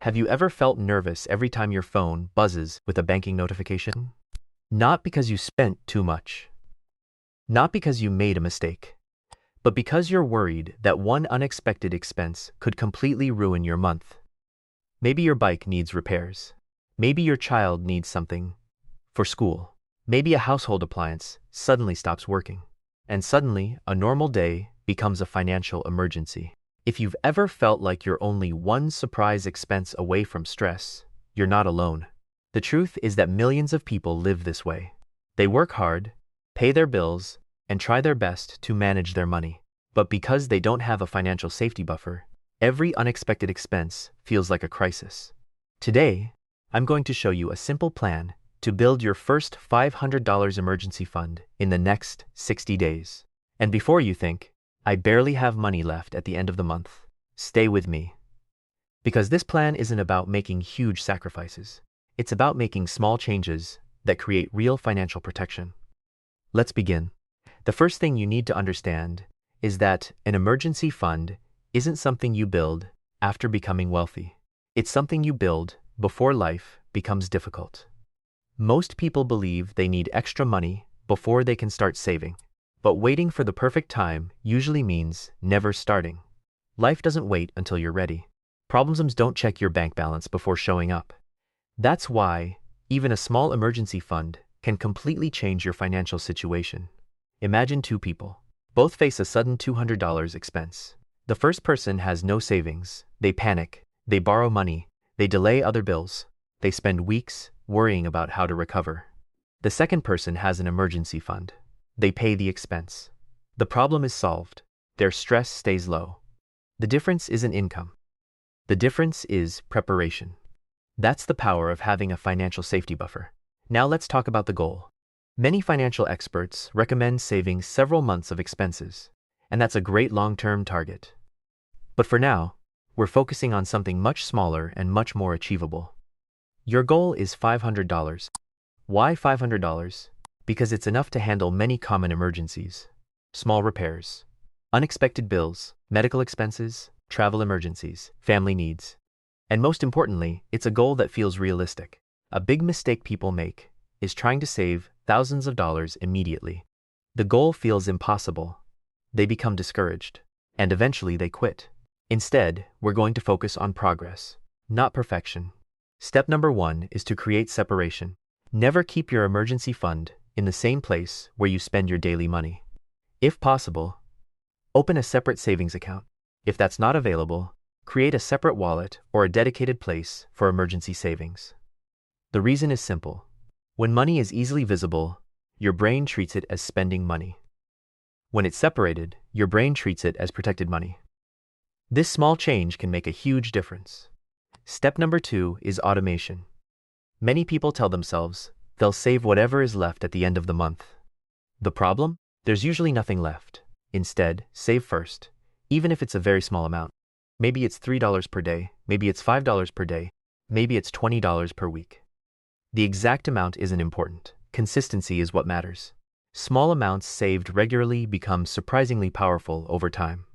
Have you ever felt nervous every time your phone buzzes with a banking notification? Not because you spent too much, not because you made a mistake, but because you're worried that one unexpected expense could completely ruin your month. Maybe your bike needs repairs. Maybe your child needs something for school. Maybe a household appliance suddenly stops working. And suddenly, a normal day becomes a financial emergency. If you've ever felt like you're only one surprise expense away from stress, you're not alone. The truth is that millions of people live this way. They work hard, pay their bills, and try their best to manage their money. But because they don't have a financial safety buffer, every unexpected expense feels like a crisis. Today, I'm going to show you a simple plan to build your first $500 emergency fund in the next 60 days. And before you think, I barely have money left at the end of the month, stay with me. Because this plan isn't about making huge sacrifices. It's about making small changes that create real financial protection. Let's begin. The first thing you need to understand is that an emergency fund isn't something you build after becoming wealthy. It's something you build before life becomes difficult. Most people believe they need extra money before they can start saving. But waiting for the perfect time usually means never starting. Life doesn't wait until you're ready. Problems don't check your bank balance before showing up. That's why even a small emergency fund can completely change your financial situation. Imagine two people. Both face a sudden $200 expense. The first person has no savings. They panic. They borrow money. They delay other bills. They spend weeks worrying about how to recover. The second person has an emergency fund. They pay the expense. The problem is solved. Their stress stays low. The difference isn't income. The difference is preparation. That's the power of having a financial safety buffer. Now let's talk about the goal. Many financial experts recommend saving several months of expenses, and that's a great long-term target. But for now, we're focusing on something much smaller and much more achievable. Your goal is $500. Why $500? Because it's enough to handle many common emergencies, small repairs, unexpected bills, medical expenses, travel emergencies, family needs. And most importantly, it's a goal that feels realistic. A big mistake people make is trying to save thousands of dollars immediately. The goal feels impossible. They become discouraged, and eventually they quit. Instead, we're going to focus on progress, not perfection. Step number 1 is to create separation. Never keep your emergency fund in the same place where you spend your daily money. If possible, open a separate savings account. If that's not available, create a separate wallet or a dedicated place for emergency savings. The reason is simple. When money is easily visible, your brain treats it as spending money. When it's separated, your brain treats it as protected money. This small change can make a huge difference. Step number 2 is automation. Many people tell themselves they'll save whatever is left at the end of the month. The problem? There's usually nothing left. Instead, save first, even if it's a very small amount. Maybe it's $3 per day, maybe it's $5 per day, maybe it's $20 per week. The exact amount isn't important. Consistency is what matters. Small amounts saved regularly become surprisingly powerful over time.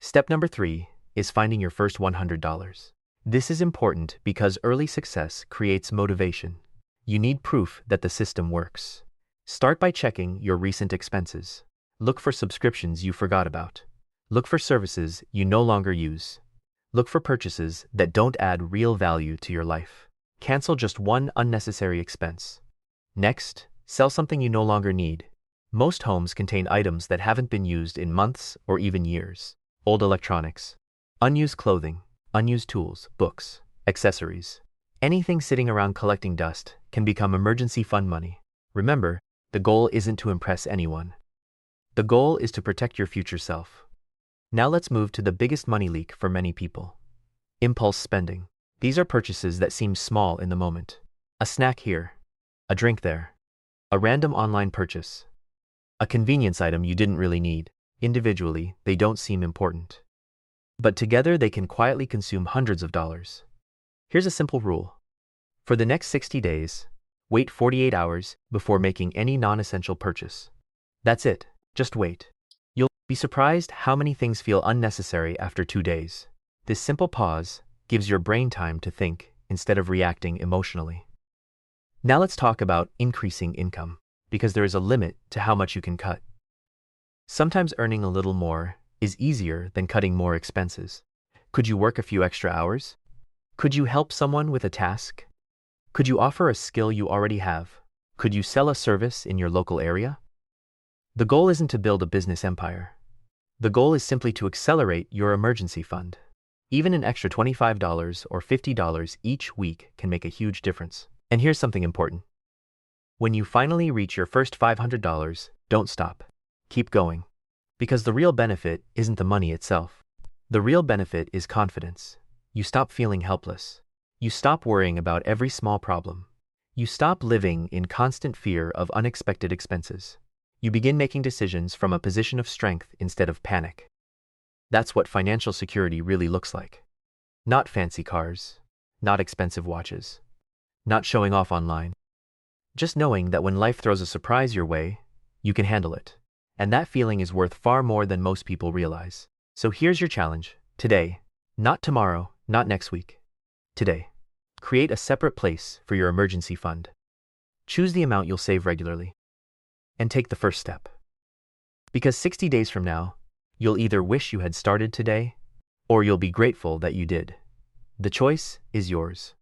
Step number 3 is finding your first $100. This is important because early success creates motivation. You need proof that the system works. Start by checking your recent expenses. Look for subscriptions you forgot about. Look for services you no longer use. Look for purchases that don't add real value to your life. Cancel just one unnecessary expense. Next, sell something you no longer need. Most homes contain items that haven't been used in months or even years. Old electronics, unused clothing, unused tools, books, accessories. Anything sitting around collecting dust can become emergency fund money. Remember, the goal isn't to impress anyone. The goal is to protect your future self. Now let's move to the biggest money leak for many people. Impulse spending. These are purchases that seem small in the moment. A snack here, a drink there, a random online purchase, a convenience item you didn't really need. Individually, they don't seem important. But together they can quietly consume hundreds of dollars. Here's a simple rule. For the next 60 days, wait 48 hours before making any non-essential purchase. That's it. Just wait. You'll be surprised how many things feel unnecessary after 2 days. This simple pause gives your brain time to think instead of reacting emotionally. Now let's talk about increasing income, because there is a limit to how much you can cut. Sometimes earning a little more is easier than cutting more expenses. Could you work a few extra hours? Could you help someone with a task? Could you offer a skill you already have? Could you sell a service in your local area? The goal isn't to build a business empire. The goal is simply to accelerate your emergency fund. Even an extra $25 or $50 each week can make a huge difference. And here's something important. When you finally reach your first $500, don't stop. Keep going. Because the real benefit isn't the money itself. The real benefit is confidence. You stop feeling helpless. You stop worrying about every small problem. You stop living in constant fear of unexpected expenses. You begin making decisions from a position of strength instead of panic. That's what financial security really looks like. Not fancy cars, not expensive watches, not showing off online. Just knowing that when life throws a surprise your way, you can handle it. And that feeling is worth far more than most people realize. So here's your challenge. Today, not tomorrow, not next week. Today, create a separate place for your emergency fund. Choose the amount you'll save regularly. And take the first step. Because 60 days from now, you'll either wish you had started today, or you'll be grateful that you did. The choice is yours.